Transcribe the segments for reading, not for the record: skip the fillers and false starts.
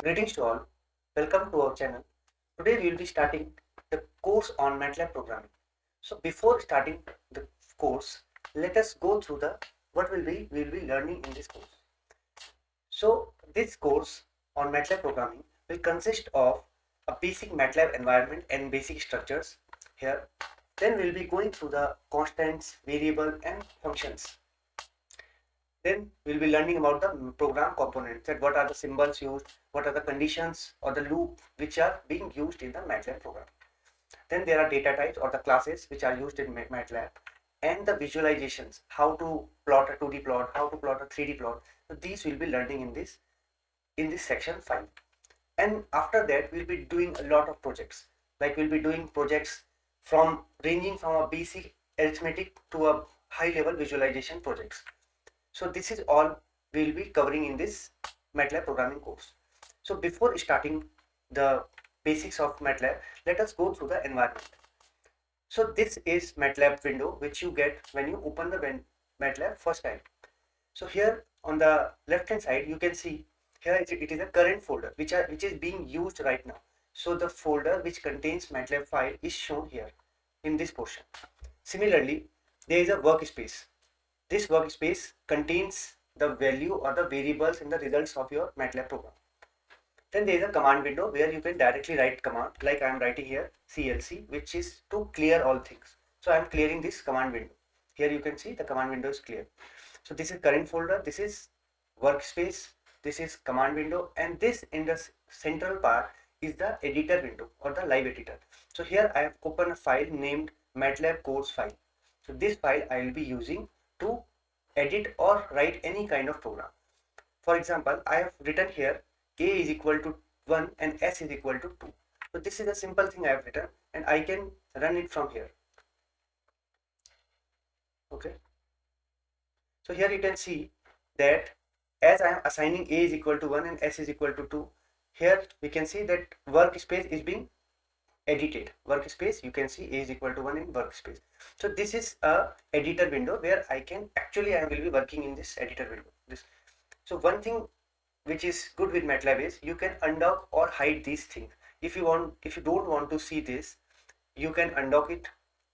Greetings to all. Welcome to our channel. Today we will be starting the course on MATLAB programming. So before starting the course, let us go through the what we will be learning in this course. So this course on MATLAB programming will consist of a basic MATLAB environment and basic structures here. Then we will be going through the constants, variable and functions. Then we'll be learning about the program components, that what are the symbols used, what are the conditions or the loop which are being used in the MATLAB program. Then there are data types or the classes which are used in MATLAB, and the visualizations, how to plot a 2D plot, how to plot a 3D plot. So these we'll be learning in this section 5. And after that we'll be doing a lot of projects. Like we'll be doing projects from ranging from a basic arithmetic to a high level visualization projects. So this is all we will be covering in this MATLAB programming course. So before starting the basics of MATLAB, let us go through the environment. So this is MATLAB window which you get when you open the MATLAB first time. So here on the left hand side you can see here it is a current folder which is being used right now. So the folder which contains MATLAB file is shown here in this portion. Similarly, there is a workspace. This workspace contains the value or the variables in the results of your MATLAB program. Then there is a command window where you can directly write command, like I am writing here CLC, which is to clear all things. So I am clearing this command window. Here you can see the command window is clear. So this is current folder, this is workspace, this is command window, and this in the central part is the editor window or the live editor. So here I have opened a file named MATLAB course file. So this file I will be using to edit or write any kind of program. For example, I have written here a is equal to 1 and s is equal to 2. So this is a simple thing I have written and I can run it from here. Okay. So here you can see that as I am assigning a is equal to 1 and s is equal to 2, here we can see that workspace is being edited. Workspace, you can see a is equal to 1 in workspace. So this is a editor window where I will be working in this editor window. So one thing which is good with MATLAB is you can undock or hide these things. If you don't want to see this, you can undock it.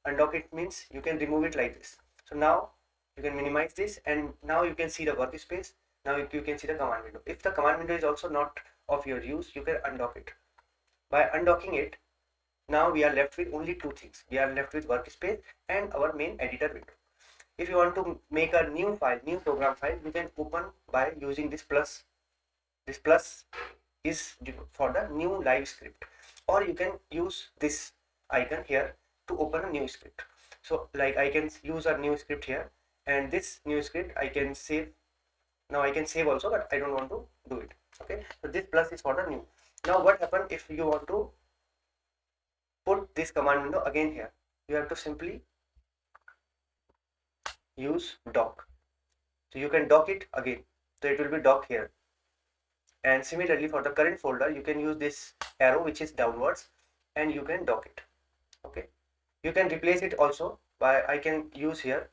Undock it means you can remove it like this. So now you can minimize this and now you can see the workspace. Now you can see the command window. If the command window is also not of your use, you can undock it. By undocking it, now we are left with only two things. We are left with workspace and our main editor window. If you want to make a new file, new program file, you can open by using this plus. This plus is for the new live script, or you can use this icon here to open a new script. So like I can use a new script here, and this new script I can save. Now I can save also, but I don't want to do it. Okay, so this plus is for the new. Now what happens if you want to put this command window again here? You have to simply use dock. So you can dock it again. So it will be dock here. And similarly for the current folder, you can use this arrow which is downwards and you can dock it. Okay. You can replace it also by I can use here.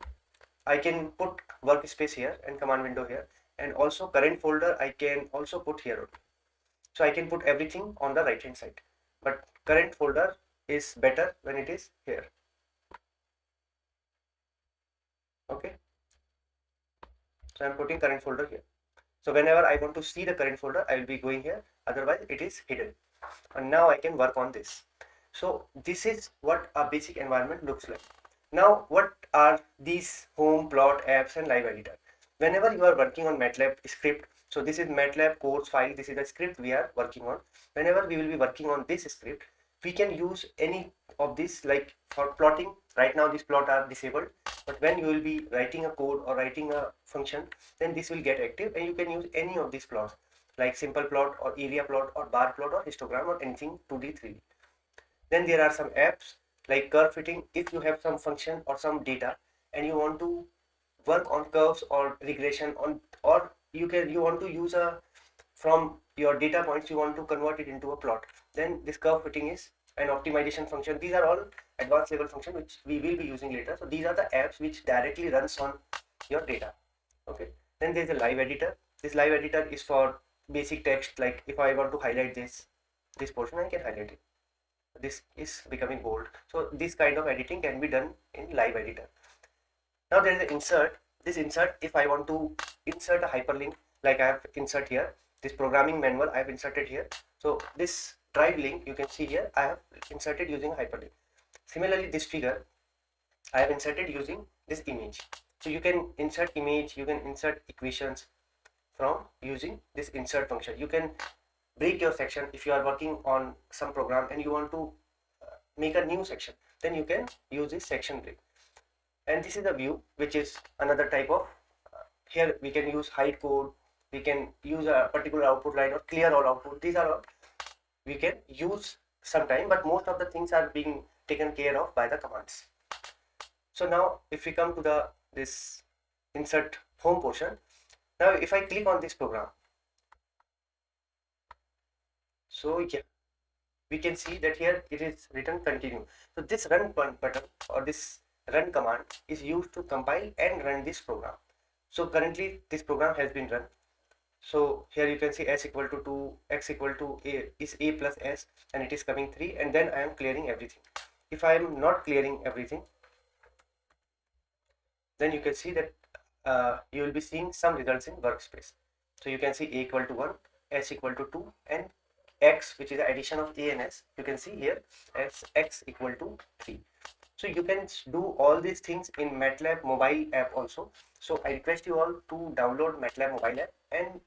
I can put workspace here and command window here, and also current folder I can also put here. So I can put everything on the right hand side, but current folder is better when it is here. Okay. So I'm putting current folder here. So whenever I want to see the current folder, I will be going here. Otherwise it is hidden. And now I can work on this. So this is what a basic environment looks like. Now what are these home, plot, apps and live editor? Whenever you are working on MATLAB script, so this is MATLAB course file, this is the script we are working on. Whenever we will be working on this script, we can use any of this. Like for plotting, right now these plot are disabled, but when you will be writing a code or writing a function, then this will get active and you can use any of these plots, like simple plot or area plot or bar plot or histogram or anything 2D, 3D. Then there are some apps like curve fitting. If you have some function or some data and you want to work on curves or regression on, or you want to use a from your data points, you want to convert it into a plot, then this curve fitting is an optimization function. These are all advanced level function which we will be using later. So these are the apps which directly runs on your data. Okay. Then there is a live editor. This live editor is for basic text, like if I want to highlight this portion, I can highlight it. This is becoming bold. So this kind of editing can be done in live editor. Now there is an insert. This insert, if I want to insert a hyperlink, like I have insert here, this programming manual I have inserted here. So this drive link you can see here, I have inserted using a hyperlink. Similarly, this figure I have inserted using this image. So you can insert image, you can insert equations from using this insert function. You can break your section if you are working on some program and you want to make a new section, then you can use this section break. And this is a view, which is another type of here we can use hide code, we can use a particular output line or clear all output. These are all we can use sometime, but most of the things are being taken care of by the commands. So now if we come to this insert home portion, now if I click on this program, so yeah, we can see that here it is written continue. So this run button or this run command is used to compile and run this program. So currently this program has been run. So here you can see s equal to 2, x equal to a is a plus s, and it is coming 3, and then I am clearing everything. If I am not clearing everything, then you can see that you will be seeing some results in workspace. So you can see a equal to 1, s equal to 2, and x, which is the addition of a and s, you can see here as x equal to 3. So you can do all these things in MATLAB mobile app also. So I request you all to download MATLAB mobile app, and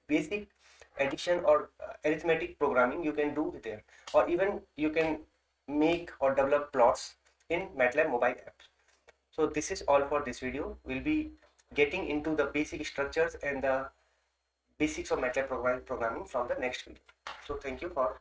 basic addition or arithmetic programming you can do there, or even you can make or develop plots in MATLAB mobile app. So this is all for this video. We'll be getting into the basic structures and the basics of MATLAB programming from the next video. So thank you for